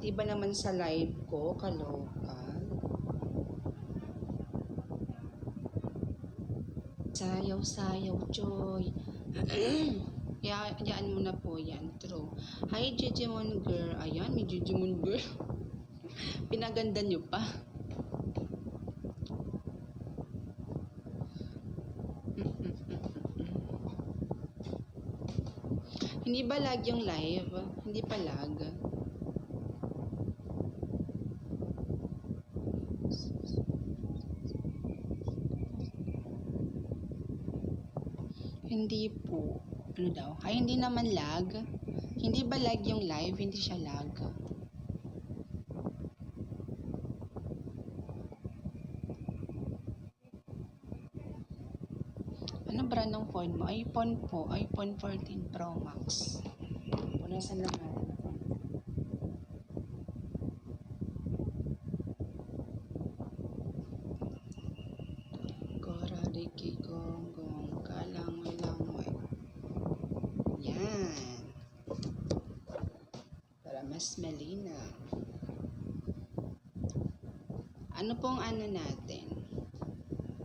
Pati ba naman sa live ko, kaloka? Sayaw-sayaw, Choy. Yaan mo na po yan. True. Hi, Jijimon girl. Ayan, may Jijimon girl. Pinaganda nyo pa. Hindi ba lag yung live? Hindi pa lag. Hindi po. Ano daw? Ay, hindi naman lag. Hindi ba lag yung live? Hindi siya lag. Ano brand ng phone mo? iPhone po. iPhone 14 Pro Max. Punasan lang natin. Korariki gonggong kalangoy-langoy. Yan. Para mas malinaw. Ano pong ano natin?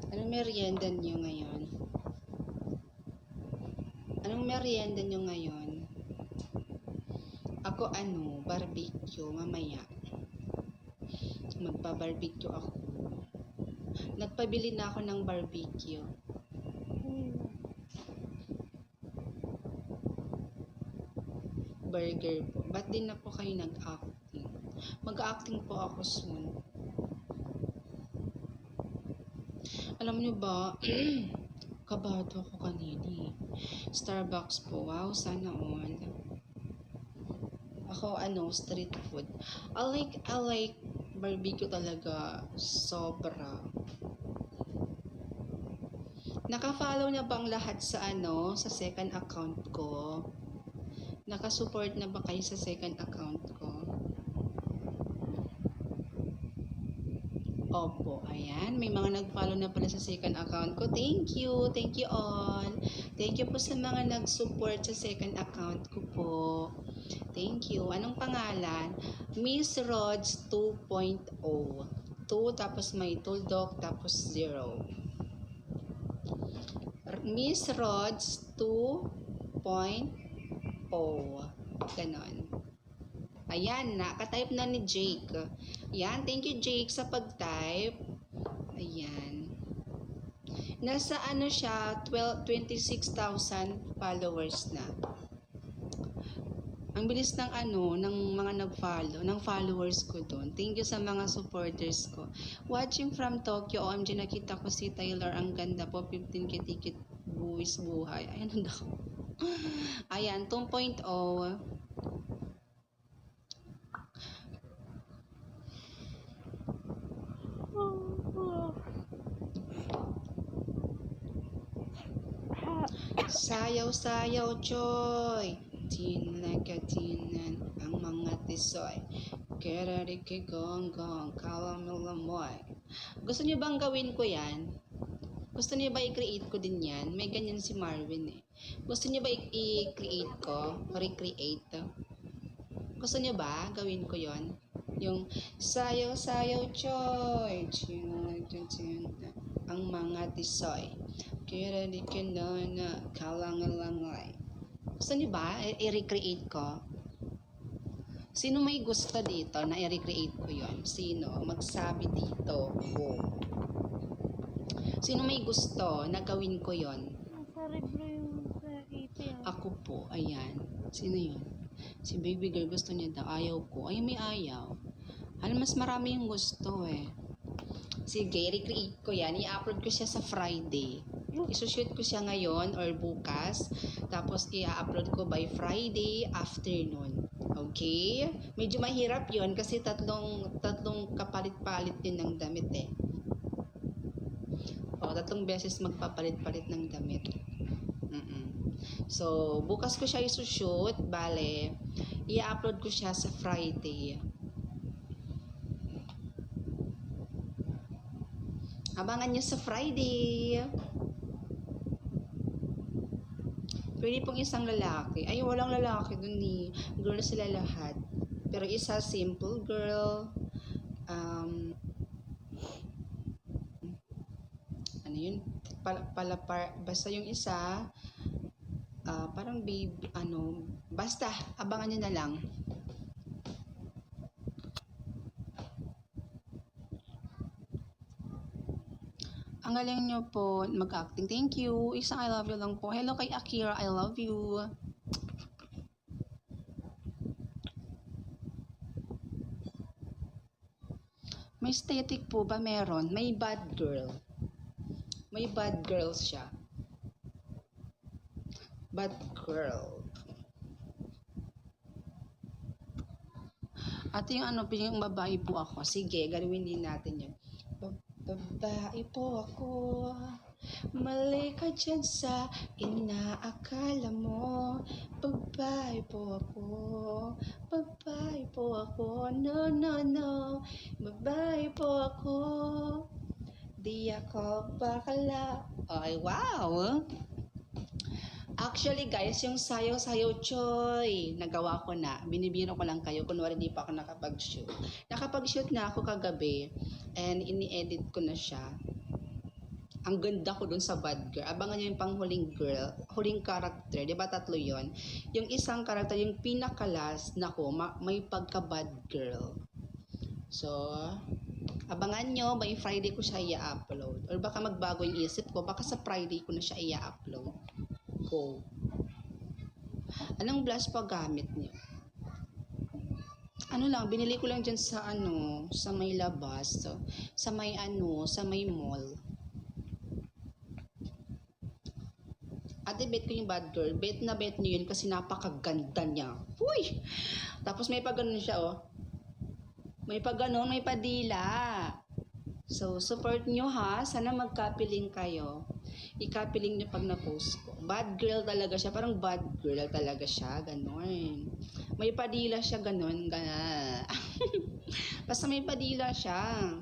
Anong merienda nyo ngayon? Anong merienda nyo ngayon? Ako barbecue mamaya. Magpa-barbecue ako. Nagpabili na ako ng barbecue. Burger po. Ba't din na po kayo nag-acting? Mag-acting po ako soon. Alam niyo ba, kabado ako kanina. Starbucks po. Wow, sana all. Ako, street food. I like barbecue talaga. Sobra. Naka-follow na bang lahat sa sa second account ko? Naka-support na ba kayo sa second account ko? Opo, ayan. May mga nag-follow na pala sa second account ko. Thank you. Thank you all. Thank you po sa mga nag-support sa second account ko po. Thank you. Anong pangalan? Miss Rods 2.0. 2 tapos may tuldok tapos 0. Miss Rods 2.0. Ganon. Ayan, nakatype na ni Jake. Ayan, thank you Jake sa pag-type. Ayan. Nasa siya, 26,000 followers na. Ang bilis ng ng mga nag-follow, ng followers ko doon. Thank you sa mga supporters ko. Watching from Tokyo, OMG, nakita ko si Taylor. Ang ganda po, 15k ticket, buwis buhay. Ayan, daw. Ayan, 2.0. Sayaw-sayaw, Choy. Tinagatinan ang mga tisoy. Kerariki gonggong kalamilamoy. Gusto niyo bang gawin ko yan? Gusto niyo ba i-create ko din yan? May ganyan si Marvin eh. Gusto niyo ba i-create ko? Recreate? Gusto niyo ba gawin ko yon? Yung sayaw-sayaw, Choy. Ang mga tisoy. Kerariki na kalangalangoy. Gusto niyo ba i-recreate ko? Sino may gusto dito na i-recreate ko yon? Sino? Magsabi dito. Oh. Sino may gusto na gawin ko yon? Nasa review yung sa EP. Ako po, ayan. Sino yun? Si baby girl gusto niya daw. Ayaw ko. Ay, may ayaw. Alam, mas marami yung gusto eh. Sige, recreate ko yan. I-upload ko siya sa Friday. Isushoot ko siya ngayon or bukas. Tapos i-upload ko by Friday afternoon. Okay? Medyo mahirap yon kasi tatlong kapalit-palit din ng damit eh. O, 3 beses magpapalit-palit ng damit. So, bukas ko siya isushoot. Bale, i-upload ko siya sa Friday. Abangan nyo sa Friday. Pwede pong isang lalaki. Ay, walang lalaki dun eh. Girl sila lahat. Pero isa, simple girl. Ano yun? Basta yung isa, parang baby, basta, abangan nyo na lang. Ang galing nyo po mag-acting. Thank you. Isang I love you lang po. Hello kay Akira. I love you. May aesthetic po ba meron? May bad girl. May bad girls siya. Bad girl. At yung yung babae po ako. Sige, gawin din natin yun. Babae po ako. Mali ka dyan sa inaakala mo. Babae po ako. Babae po ako. No, no, no. Babae po ako. Di ako bakala. Ay, wow! Actually guys, yung sayaw-sayaw choy, nagawa ko na. Binibiro ko lang kayo, kunwari di pa ako nakapag-shoot. Nakapag-shoot na ako kagabi and ini-edit ko na siya. Ang ganda ko dun sa bad girl. Abangan nyo yung panghuling girl, huling character. Di ba tatlo yon? Yung isang character, yung pinakalas, nako, may pagka-bad girl. So, abangan nyo, by Friday ko siya i-upload. Or baka magbago yung isip ko, baka sa Friday ko na siya i-upload. Go. Anong blush pa gamit niyo? Ano lang, binili ko lang dyan sa sa may labas, sa may sa may mall. Ate, bet ko yung bad girl. Bet na bet niyo yun kasi napakaganda niya. Uy! Tapos may pa ganun siya, oh. May pa ganun, may padila. So, support nyo ha. Sana magkapiling kayo. Ikapiling nyo pag na-post ko. Bad girl talaga siya. Parang bad girl talaga siya. Ganon. May padila siya. Ganon. Basta may padila siya.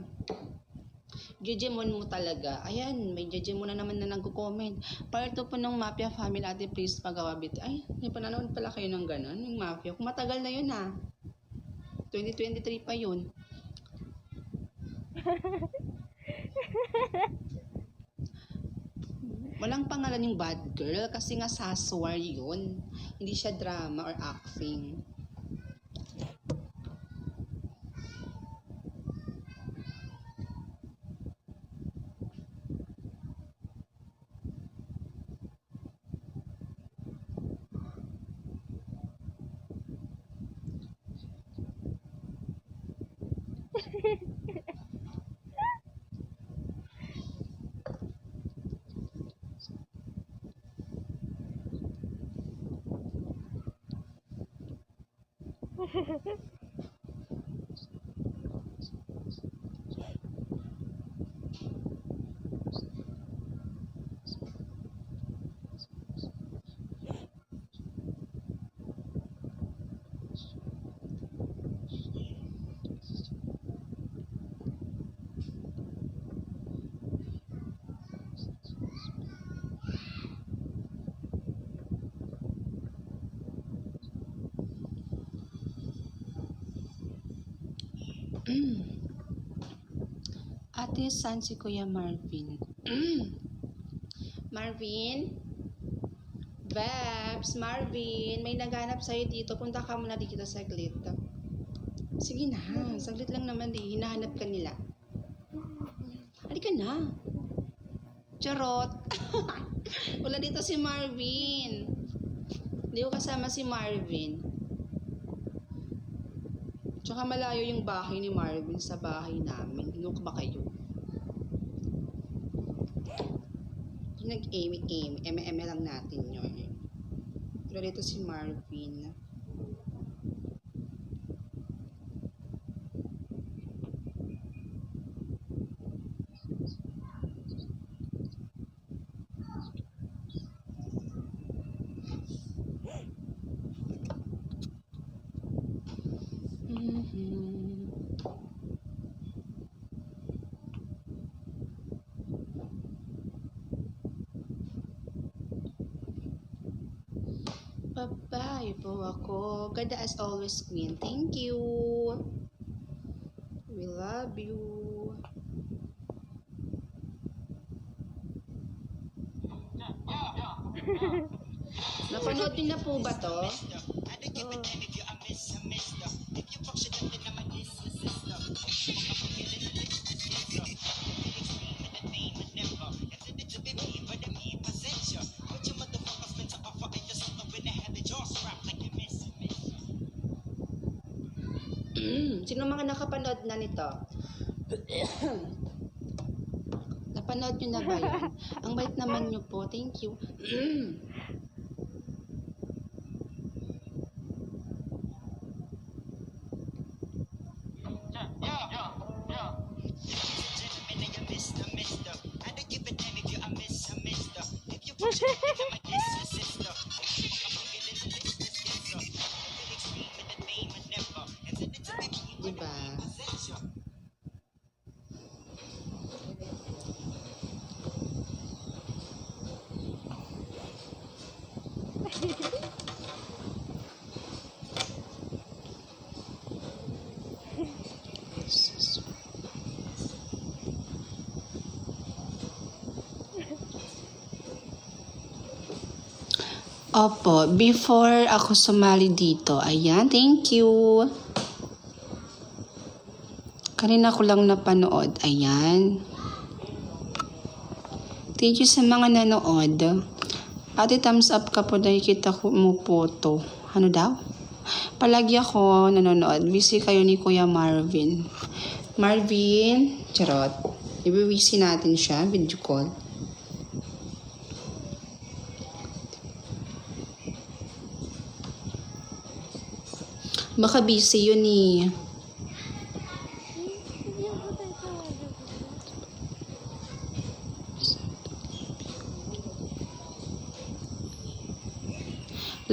Jejemon mo talaga. Ayan, may jejemon na naman na nagko-comment. Part po ng Mafia Family, ate, please pagawa bit. Ay, may pananood pala kayo ng ganon. Yung Mafia. Kung matagal na yun ha. 2023 pa yun. Walang pangalan yung bad girl kasi nga saswar yun. Hindi siya drama or acting. Ate, saan si Kuya Marvin? Marvin? Babs, Marvin, may naghanap sa'yo dito. Punta ka muna dito saglit. Sige na, saglit lang naman eh. Hinahanap ka nila. Halika na. Charot. Wala dito si Marvin. Hindi ko kasama si Marvin. Tsaka malayo yung bahay ni Marvin sa bahay namin. Inok ba kayo? Nag-eme-eme. Eme-eme lang natin yun. Pero dito si Marvin. Babae po ako. Ganda as always, Queen. Thank you. We love you. Napanood niyo na po ba to? Sino mga nakapanood na nito? Napanood nyo na ba yan? Ang bait naman nyo po. Thank you. Diba? Opo, before ako sumali dito, ayan, thank you. Kanina ko lang napanood, ayan. Thank you sa mga nanood. Ate, thumbs up ka po, nakikita ko mo po to. Ano daw? Palagi ako nanonood. Busy kayo ni Kuya Marvin. Marvin, charot. Iwiwisi natin siya, video call. Baka busy yun eh.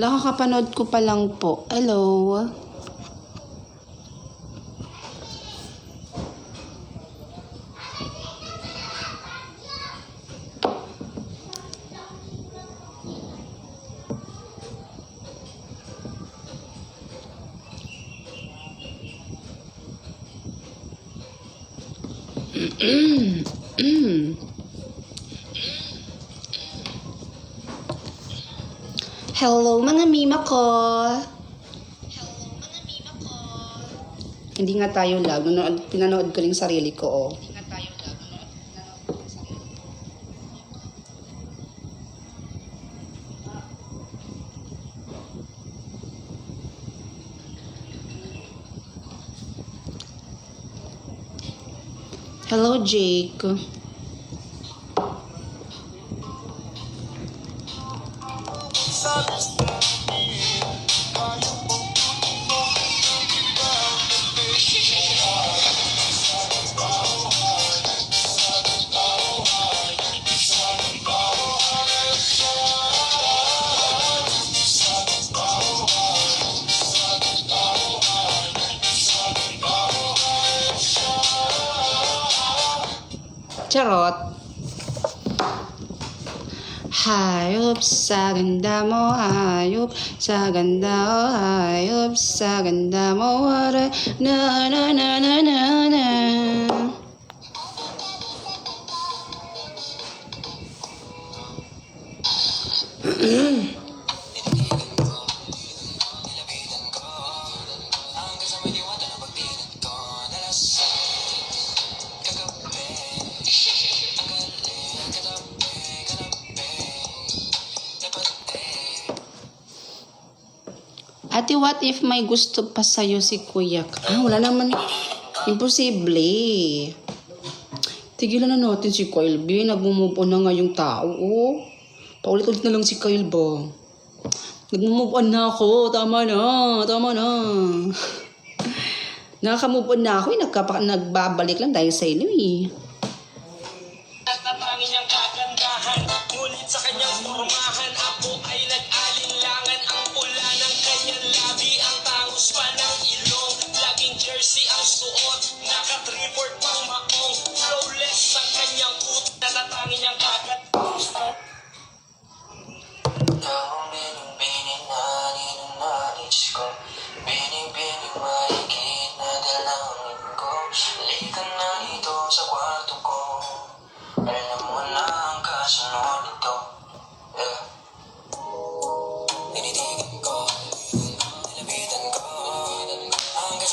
Kakapanood ko pa lang po. Hello. Hello mga mima ko. Hindi nga tayo lag. Pinanood ko lang sarili ko, oh. Hello, Jake. Charot. Hayop sa ganda mo, hayop sa ganda, oh, hayop sa ganda mo, na na na na na na. Ate, what if may gusto pa sa'yo si Kuya? Wala naman. Imposible. Tigilan na natin si Kyle B. Nag-move on na nga yung tao. Oh. Paulit-ulit na lang si Kyle ba? Nag-move on na ako. Tama na. Tama na. Nakaka-move on na ako. Nagbabalik lang dahil sa inyo eh. Tatapangin niyang kagandahan, ngunit sa kanyang formahan, ako ay nag-alinlangan. Ang pula ng kanyang labi, ang tangos pa ng ilong, laging jersey ang suot, naka-3-4 pang maong, flawless ang kanyang boot, natatangin niyang kagandahan.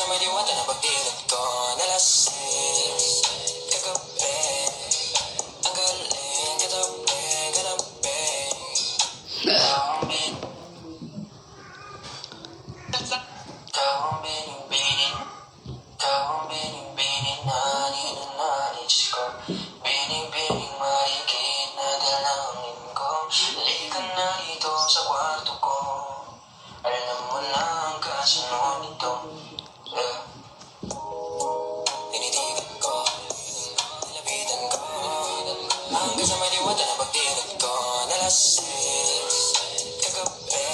may diwata na pagdilat ko na lasing kagabi. Ang galing katabi, katabi. Ikaw ang bining-binin, ikaw ang bining-binin na ninanais ko. Bining-bining marikit na dalangin ko. Halika na dito sa kwarto ko. Alam mo na ang kasunod nito. Tinitigan ko, nilapitan ko. Hanggang sa may diwata na pagdilat ko na lasing kagabi.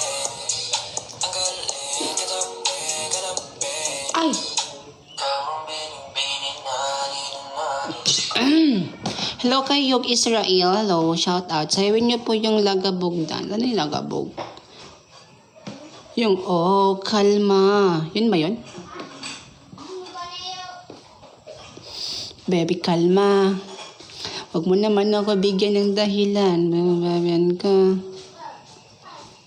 Ang galing katabi, katabi. Ay! Ikaw ang bining-binin na ninanais ko. Hello kay Yog Israel. Hello, shout out. Sayawin niyo po yung Lagabog dance. Ano yung Lagabog? Yung, oh, kalma. Yun ba yun? Baby, kalma. Huwag mo naman ako bigyan ng dahilan. Babayan ka.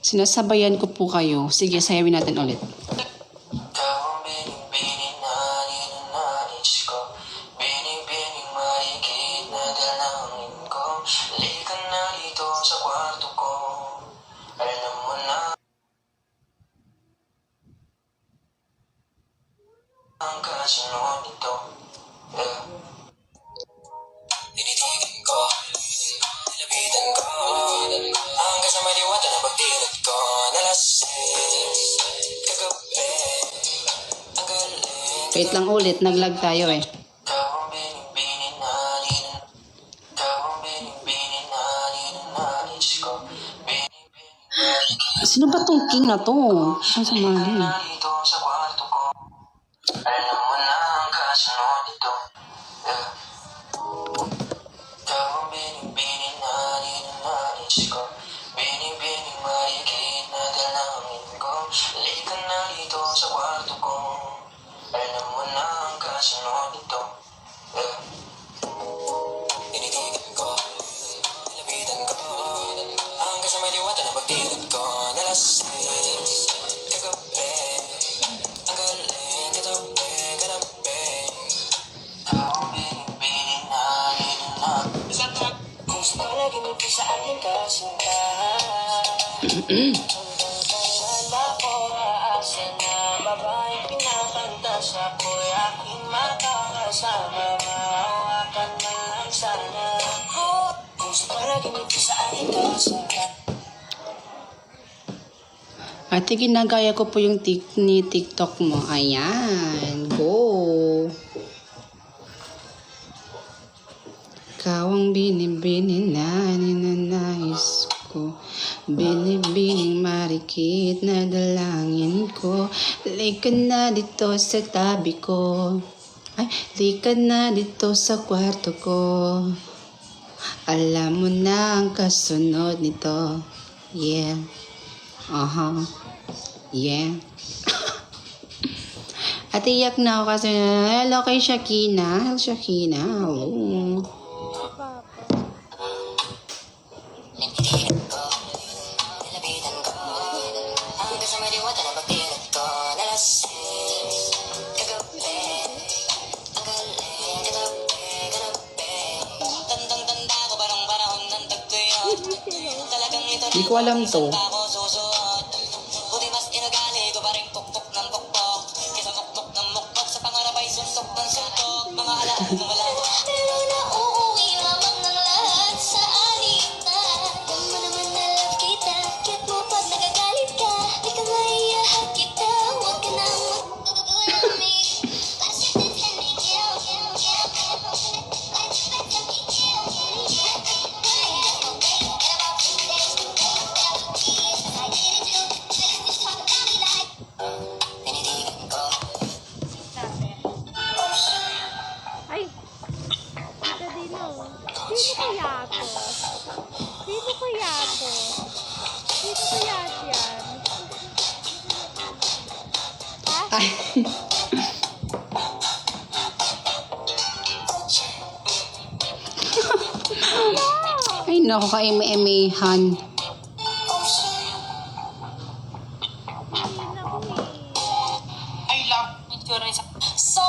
Sinasabayan ko po kayo. Sige, sayawin natin ulit. Ikaw ang bining-bining na ninanais ko. Bining-bining marikit na dalangin ko. Halika na dito sa kwarto ko. Alam mo na ang kasunod nito. Tinitigan ko, nilapitan ko. Hanggang sa may diwata na pagdilat ko na lasing kagabi. Ang galing Wait lang ulit. Naglag tayo eh. ikaw ang bining-binin na ikaw ang bining-binin na ninanais ko. Bining-bining Sino ba tong king na to? Saan sa mali? na dito sa kwarto ko. Alam mo na ang kasunod nito. Ikaw ang bining-binin na ninanais ko. Bining-bining marikit na dalangin ko. Halika na dito sa kwarto ko. Alam mo na ang kasunod nito. Tinitigan ko, nilapitan ko. Hanggang sa may diwata na pagdilat ko na lasing kagabi. Ang galing katabi, katabi. Ikaw ang bining-bining na ninanais ko. Kung sa panaginip sa aking kasinta, tanda ko aasa na babaeng pinakanta sa ako'y aking makakasama. Mahawakan man lang sana ako. Kung sa panaginip sa aking kasinta. Ate, ginagaya ko po yung ni TikTok mo. Ayan. Go. Ikaw ang binibini na ninanais ko. Binibining marikit na dalangin ko. Halika na dito sa tabi ko. Ay, halika na dito sa kwarto ko. Alam mo na ang kasunod nito. Yeah. Aha. Yeah. At iyak na ako kasi hello kay Shakina. Hello Shakina. Hello. Papa. Tinitigan ko, nilapitan ko. Hanggang sa may diwata na pagdilat ko na lasing kagabi. Ang galing katabi, katabi. Tandang-tanda ko parang panahon ng tagtuyot. Talagang ito Hindi ko alam to. ako susuot. Buti mas inagali ko pa rin pukpok ng pukpok. Kesa mukpok ng mukpok sa pangarap ay suntok ng suntok. Mga alaala na malabo. Pero nauuwi lamang ng lahat sa alitan. Alam mo naman na love kita, kaya't mo pag nagagalit ka. Di ka maiyahat kita, huwag ka nang magdudulami. Kasi tinitigaw, Tinitigan ko. Ay! Tita Dino. Sino kaya to? Sino kaya to? Sino kaya yan? Ha? Ay. Ay, naku, ka-eme-emehan. Hindi na po eh. I love itsura sa So,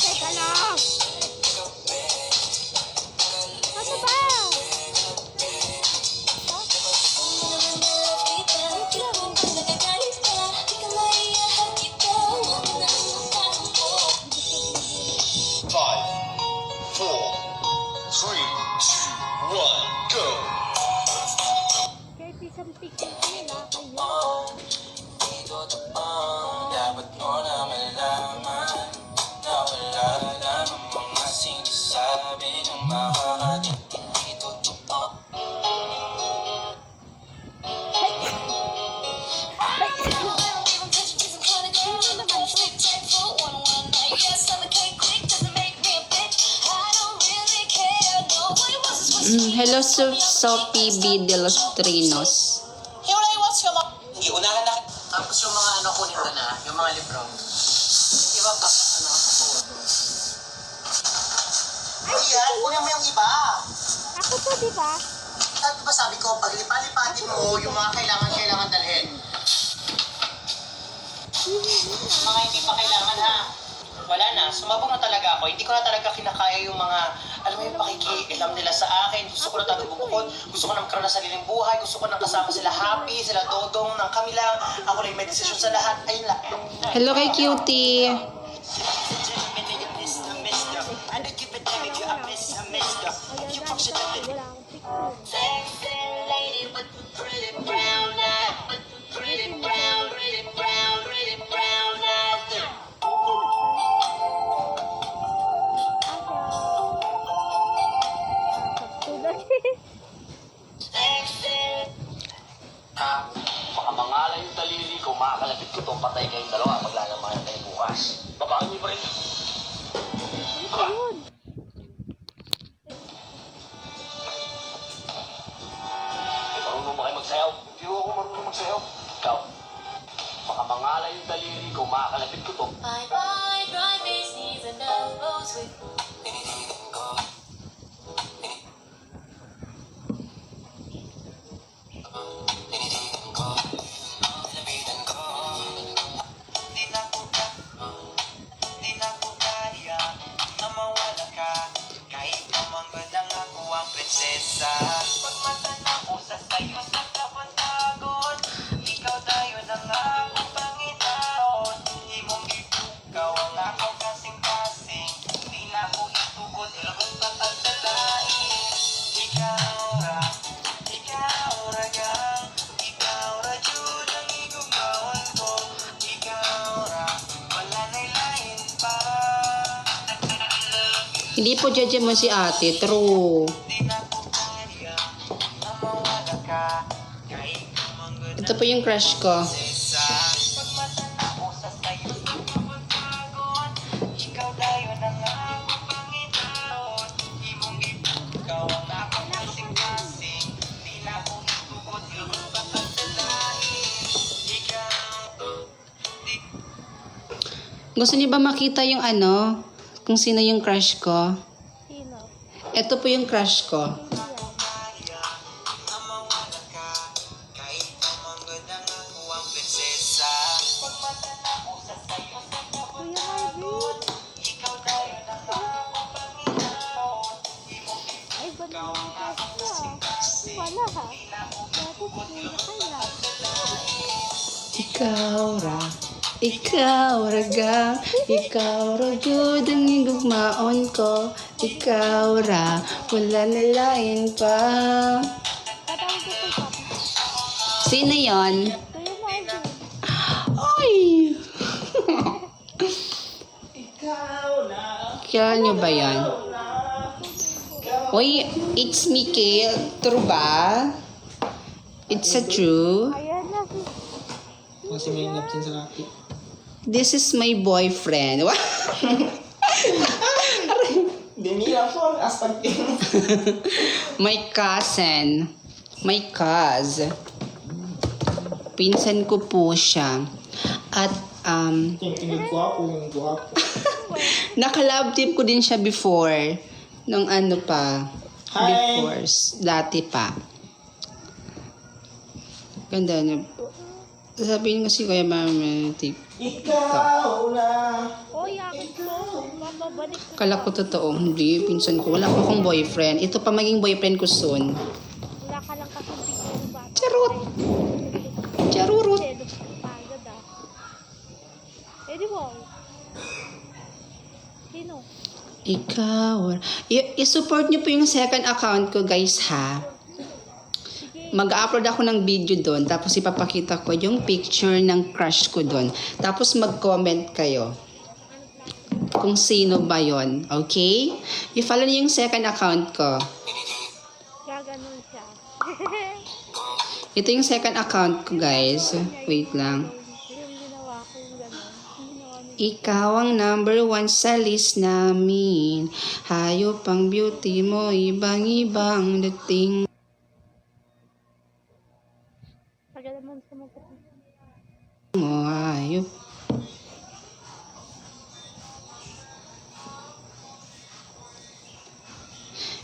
Teka lang. Ano ba? Five, four, three, two, one, go. Kahit isang picture nila kayo. dapat mo na malaman na wala lamang mga sinasabi ng bawat hindi totoo. Hello, Sophie B. de los Trinos. Iunahan na. Tapos yung mga ano kunin ko na, yung mga libro. Iba pa, ano? Ayan, kunin mo yung iba. Ako to, di ba? At diba sabi ko, pag lipa-lipatin mo yung mga kailangan dalhin. Mga hindi pa kailangan ha. Wala na, sumabog na talaga ako. Hindi ko na talaga kinakaya yung mga, alam mo yung pakikialam nila sa akin. Gusto ko na talaga bubukod. Gusto ko na magkaroon ng sariling buhay. Gusto ko na kasama sila happy, sila dodong, ng kami lang. Ako lang may desisyon sa lahat. Ayun lang. Hello kay Cutie. Ayan, dahil wala akong picture. Sexy lady with the pretty brown eyes. Pretty brown eyes. Baka mangala yung daliri ko, makakalapit ko to, patay kayong dalawa, maglalamayan kayo bukas. Babaan niyo pa rin. Ayun. Marunong ba kayo magsayaw? Hindi ako marunong magsayaw. Ikaw, baka mangala yung daliri ko, makakalapit ko to. Bye bye, dry face, knees and elbows with Di na ko kaya na mawala ka. Kahit naman lang ako ang prinsesa. Pagmata na ko sa sayo sa kapantagon. Ikaw tayo na nga akong Panginoon. Di mong ikaw ang akong kasing-kasing. Di na ko itugod ilabot na pagdalain. Ikaw ragang, ikaw rajud ang igugawin ko. Ikaw ra, wala na'y lain pa. Hindi po judge mo si ate. True. Di na ko kaya na mawala ka. Kahit naman Ito po yung crush ko. sa pagmata na ko sa sayo sa kapagpagon. Ikaw tayo na nga akong Panginoon. Di mong ikaw ang akong kasing-kasing. Di na ko itugod ilabot pa pagdalain. Ikaw, di Gusto niyo ba makita yung ano? Kung sino yung crush ko? Sino? Ito po yung crush ko. kaya na mawala ka. Kahit naman gandang ako ang prinsesa. Pagmata na ko sa sayo sa Kuya kapagpagon. Marvin. Ikaw tayo na nga akong Panginoon. Di mong Ay, ba ikaw naman ang akong kasi kasing-kasing. Wala ha. Di na ko Dati kuya kaya. Ikaw ra. Ikaw raga, ikaw ra jud ang igugmaon ko. Ikaw ra, wala na lain pa. Tatawag ko kay Papa. Sino yon? Kuya Marvin. Ay! Kilala nyo ba yan? Uy, it's me, Kale. True ba? It's a true. Ayan na. Kasi may napsin sa laki. This is my boyfriend. Dinila po, aspag My cousin. My cuz. Pinsan ko po siya. At, Tingin ko ako, yung guwapo. naka-love team ko din siya before. Nung ano pa. Hi! Before. Dati pa. Ganda na. Sabihin kasi Kuya Mama, Ikaw na. Oy, akin to. Mababalik ko. kala ko totoo. Hindi, pinsan ko. Wala ko akong boyfriend. Ito pa maging boyfriend ko soon. Wala ka lang kasi picture ng bata. Charot! Charurot! Selos ka agad ah. Eh di mo. Sino? Ikaw. I-support niyo po yung second account ko, guys, ha? Mag-upload ako ng video doon, tapos ipapakita ko yung picture ng crush ko doon. Tapos mag-comment kayo kung sino ba yon, okay? I-follow niyo yung second account ko. Gaganon siya. Ito yung second account ko, guys. Wait lang. Yung ginawa ko yung ganon. Ginawa niya. Ikaw ang number 1 sa list namin. Hayop ang beauty mo, ibang-ibang dating. Tagal naman sa mga kapatid. Mo, hayop.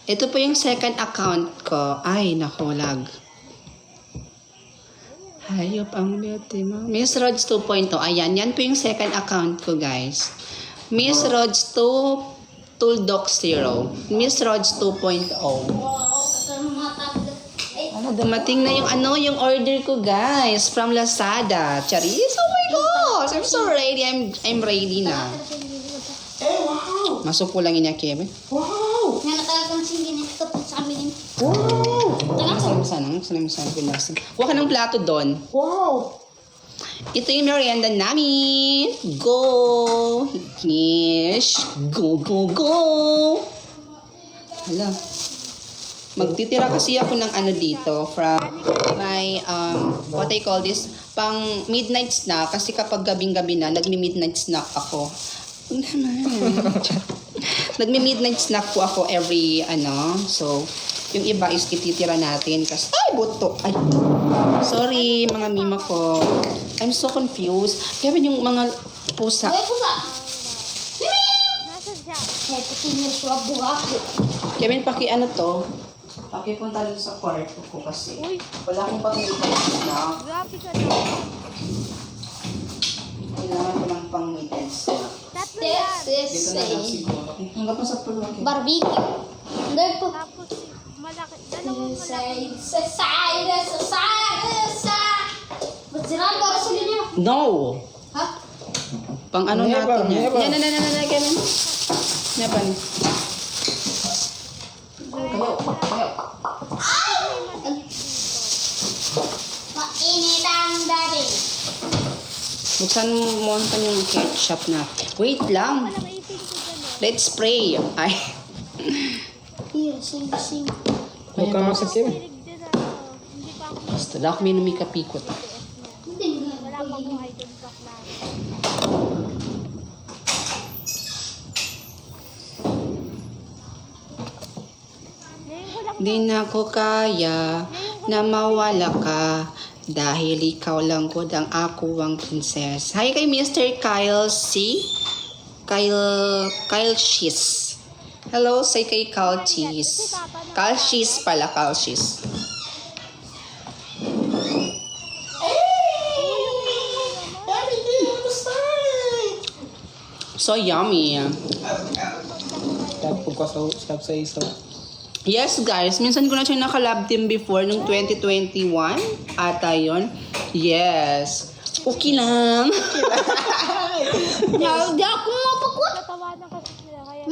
Ito po yung second account ko. Ay, nakulag. Hayop ang beauty mo. Miss Rods 2.0. Ayan, yan po yung second account ko, guys. Miss Rods 2 Tulldog 0. Miss Rods 2.0. Ano, dumating na yung order ko, guys, from Lazada. Charis, oh my gosh! I'm so ready. I'm ready na. Eh, wow! Masok po lang niya, Kevin. Wow! Nga nakalagang singin ito sa amin. Wow! Sanang pinasa. Huwag ka ng plato doon. Wow! Ito yung merienda namin. Go! Yes! Go, go, go! Hala. Magtitira kasi ako ng ano dito from my, what I call this, pang midnight snack. Kasi kapag gabing-gabi na, nagmi-midnight snack ako. Nagmi-midnight snack po ako every, so, yung iba is ititira natin kasi, ay, buto! Ay, sorry, mga mima ko. I'm so confused. Kevin, yung mga pusa. Nasaan siya? Kevin, pakipunta dun sa kwarto ko kasi Uy, wala akong pang-midnight snack. grabe ka na. Kailangan ko ng pang-midnight snack. Tatlo yan. Dito na lang siguro. Hanggang pa sa pulo. Barbecue. Under po. Tapos malaki. Dalawang malaki. Magsiraan ka kasi niya. No! Ha? Pang ano Never, natin yan. never. Yan, Kevin. Never. Kayo. Mainit ang dating. Buksan mo yung ketchup na. Wait lang. Walang itin ko dyan eh. Let's pray. Ay. Here, sing. Huwag ka magsakit. Pilig din ano. Hindi pa ako Basta daw kami numikapikot. wala pa akong idol pa klaro. Ngayon ko lang Di na ko kaya na mawala ka dahil ikaw lang ko ang ako ang princess. Hi kay Mr. Kyle C. Kyle Cheese. Hello, say kay Kyle Cheese. Kyle Cheese pala, Kyle Cheese. So yummy. Stop sa isaw. Yes guys, minsan ko na siya naka-lab team before nung 2021 ata yun. Yes. Okay lang. Hindi ako mapakot. natawanan kasi sila. Kaya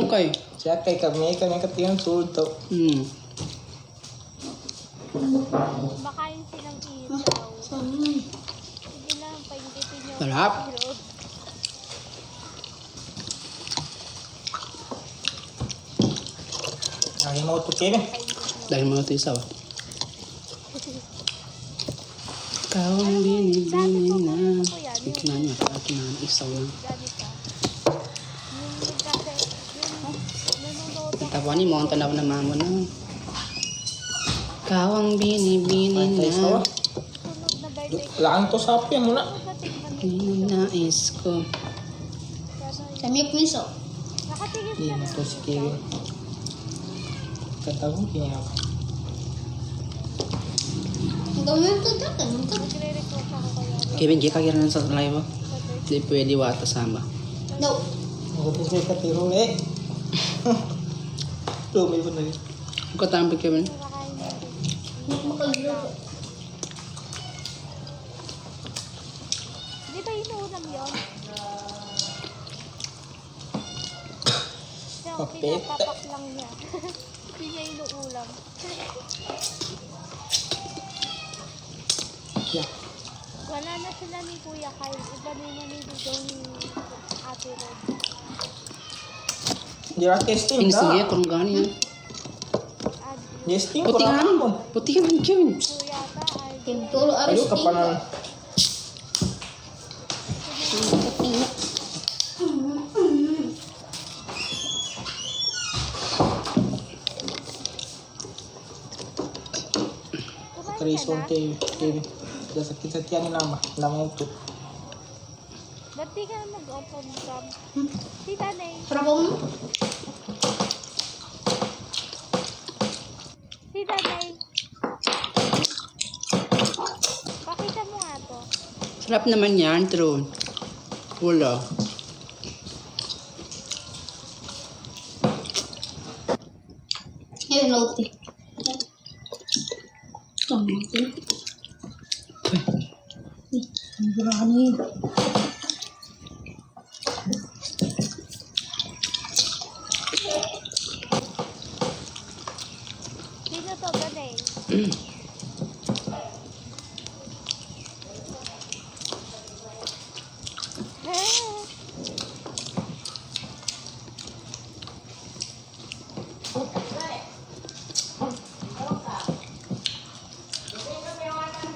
Okay. Siya kay kami katiyang tulto. makain silang isaw. Sige lang, paingitin nyo. Sarap. Lagi mo ito, Kevin. Dahil mga ito isaw. Ikaw ang binibini na. Ito na niya. Ito na isaw na. Ganito. Yung nagkasa, yung nanonood ako. Tawa ni mo, ang tanaw na mamo na. Ikaw ang binibini Ay, isaw. na. Sunod na birthday ko. Laan to sa api mo na. Nakatingin Ninais ko. Samik miso. Nakatingin Hindi ka na na. to si Kevin. Katawang kiniyak. Nagre-request ako kaya. Kevin, kaya kaya na sa live mo. Hindi pwede wata sama. Nagapos kayo katiro eh. Lumay mo na yun. Ang katampi, Kevin. Nakakain natin. Di ba inuulam yun? Siya, Papet. pinapapak lang niya. Hindi niya inuulam. Yeah. Wala na sila ni Kuya Kyle. Iba na yung naniligaw ni Ate Rod. Hindi ra testing Pinisige, na. kung gani yan. Adi. Testing Puti ko nga na naman. ako. Puti nga naman, Kevin. So yata ay... Ayo ka pa na. Kumain Karison ka na? Kevin. Dahil sakit sa tiyan ni Nama. Nama ito. Ba't di ka mag-open cam? Tita Nay. Tita Nay. Pakita mo nga to. Sarap naman yan, true. Wala. Sino to ba, Nay?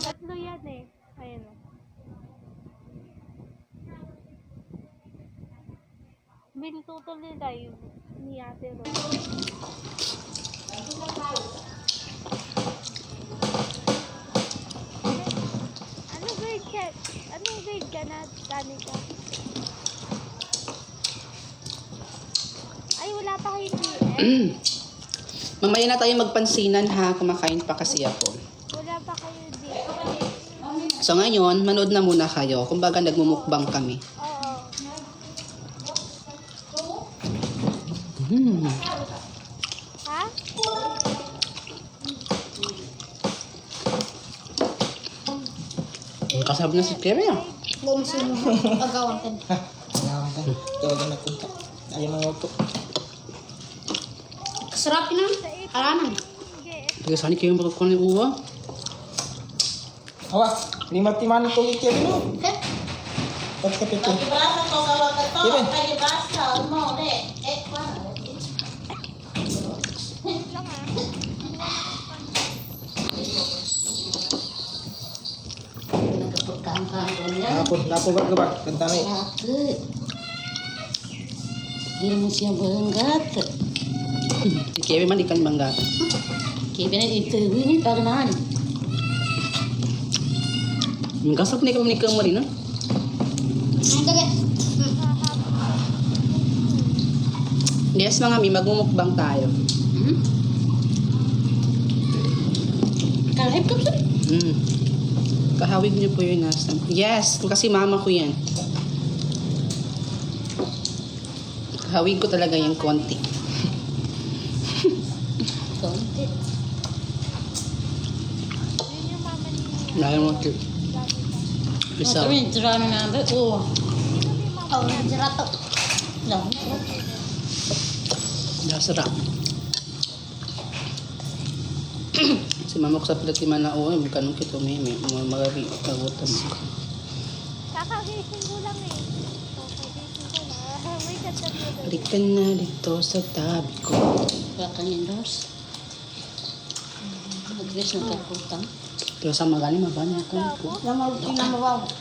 Tatlo yan eh. Ayun o. Binututol nila yung ni Ate Ro. Anong grade ka na, Danica? Ay, wala pa kayo DM. Mamaya na tayo magpansinan ha. Kumakain pa kasi ako. Wala pa kayo DM. So ngayon, manood na muna kayo. Kumbaga nagmumukbang kami. Oo. Ha? Kasab na si Kevin ah. Ayaw ka. Kaya ka nagpunta. Ayaw mga ito. Sa ipon. Sige. Kaya saan kayo magkakuha ng uwa? Awa, lima timan ito Kevin mo. Tapos ka pito. Kevin. Lang ah. Lapo ba ka ba? Kanta na eh. Hindi mo siya banggat. Si Kevin man ikan bangga. Kaya pinag-interview niya para nahan. Gasap ni kami ni kamari na. Yes mga mi, magmumukbang tayo. Kalahip ka ba? Kahawig niyo po yun nasa. Yes, kasi mama ko yan. Kahawig ko talaga yung konti. Konti. Yun yung mama ni Dahil mo ito. Danica. Isa. Ito rin, tirano na ba? Oo. Sino ni mama niya? Lang. Dasara. Si mama ko sa pilat lima na uwi, magkanong kito may magabi, kagutan. Kakagising ko lang eh. Kakagising ko na. May kanta mo doon. Balikan na dito sa tabi ko. Wala kang endorse. Nag-dress ng kaputang. Pero sa magaling, mabanya ko.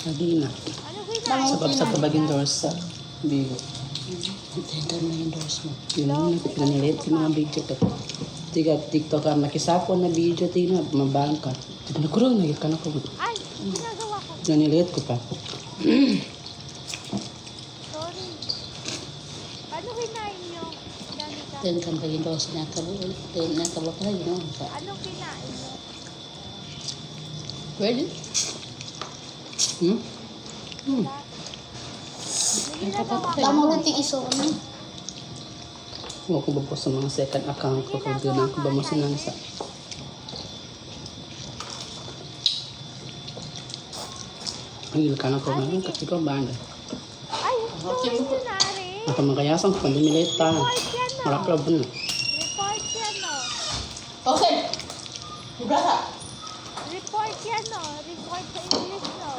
Lagi na. Ano kinain? Sa kabagin doors sa bigo. Ito na endorse mo. Yun ang pinanilit yung mga video ko. Tiga TikTok ka, nakisapon na video, tina, mabang ka. Nagkurong, nagka na ko. Ay, ginagawa ko. Pinanilit ko pa. Sorry. Paano kinain nyo, Danica? Ito kang pag-endorse na kabutang. Ito na kabutang. Anong kinain nyo? Pwede? Hmm? Hindi na daw ako. Tama ko ting iso na. Huwag ko ba po sa mga second account ko kung doon ako ba mo sinansa. Ay, ilkan ako ngayon kasi ko banda. Ay, sorry na rin. Ako magkayasang pandumilita. Report yan, no? Maraklaw ba na? Report yan, no? Okay. Brasa. Report yan, no? Report sa English, no?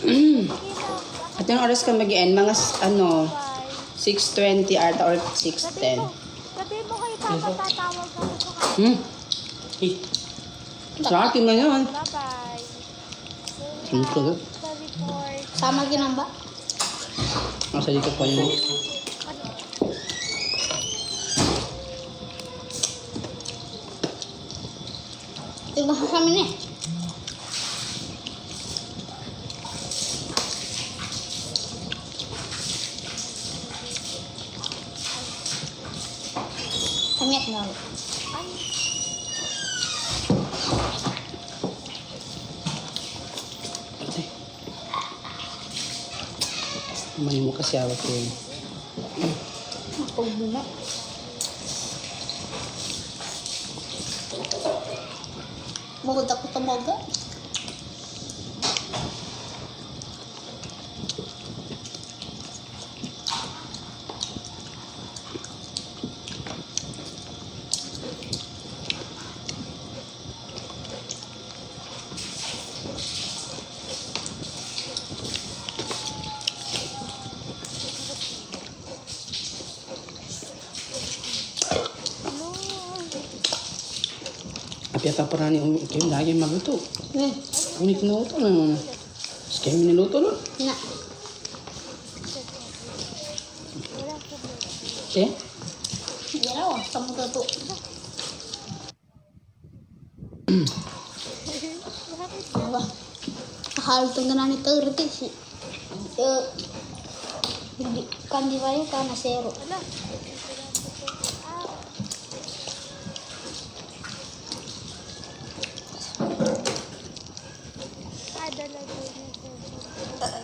Sige na. At yung oras ka mag-end, mga ano, Bye. 6:20 ata or 6:10. Sabihin mo kay Papa, tatawag ako sa kanya. Eh, sa akin na yun. Bye-bye. Ang kulit. Sa report. Sama ginang ba? Nasa dito po yun. Iba sa amin eh. Kamiyak na. Ate. May mo kasi awat ko yun. Ako buma. Bukod ako tumaga. Api ata parani kayo lagi magluto. Hmm. Unik na ito na. Mas kayo niluto nun. Na. Eh? Yan ako. Sa mga to. Diba? Kahaltong na ni Turkish. Hindi. Kandi ba yun ka na zero? Wala. Dala ko niya sa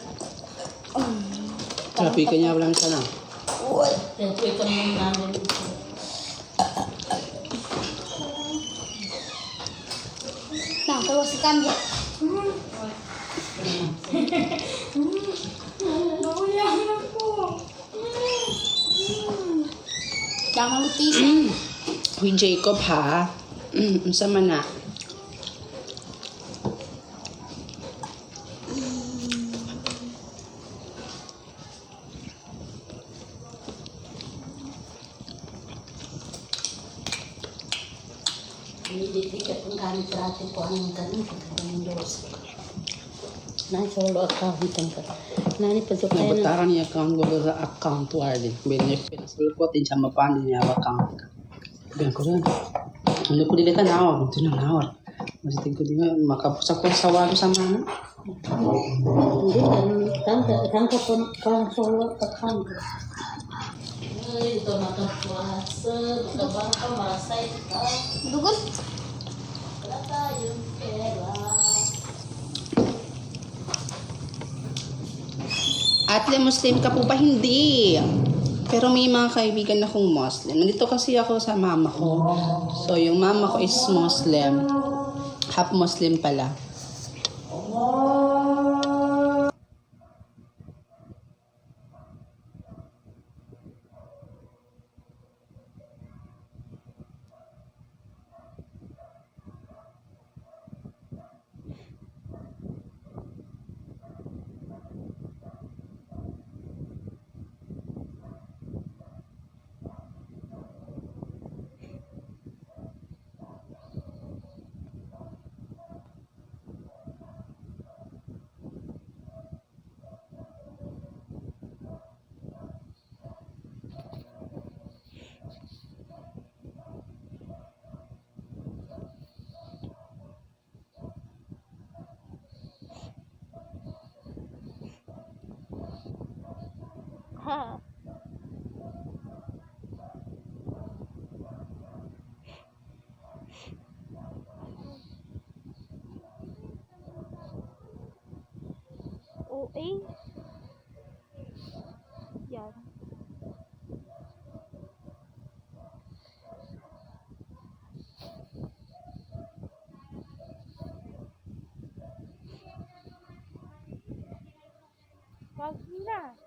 Sabi ka niya walang sana. Ito ito naman namin. Nah, kalau si Kandi. Jangan lutis. Uy, Jacob ha. Unsa man na? Hindi ka kung gamit sa atin po ang ganun. Ang dos. Nai solo account ka. Nani pa to kaya na. Nabataran niya account ko sa account warden. Bini pinasulpot din siya mapandi niya account ka. Bilang ko rin. Ano ko dili ka nawag. Ito na nawag. Masitig ko din nga. Makapusak ko sa walo sa mana. Hindi tangka po kang solo account. Ay, ito makapuasa. Makabangka, marasay ka. Dugon. Wala tayong pera. Atle, Muslim ka po ba? Hindi. Pero may mga kaibigan akong Muslim. Nandito kasi ako sa mama ko. So, yung mama ko is Muslim. Half Muslim pala. Okay? Yan. Wag na.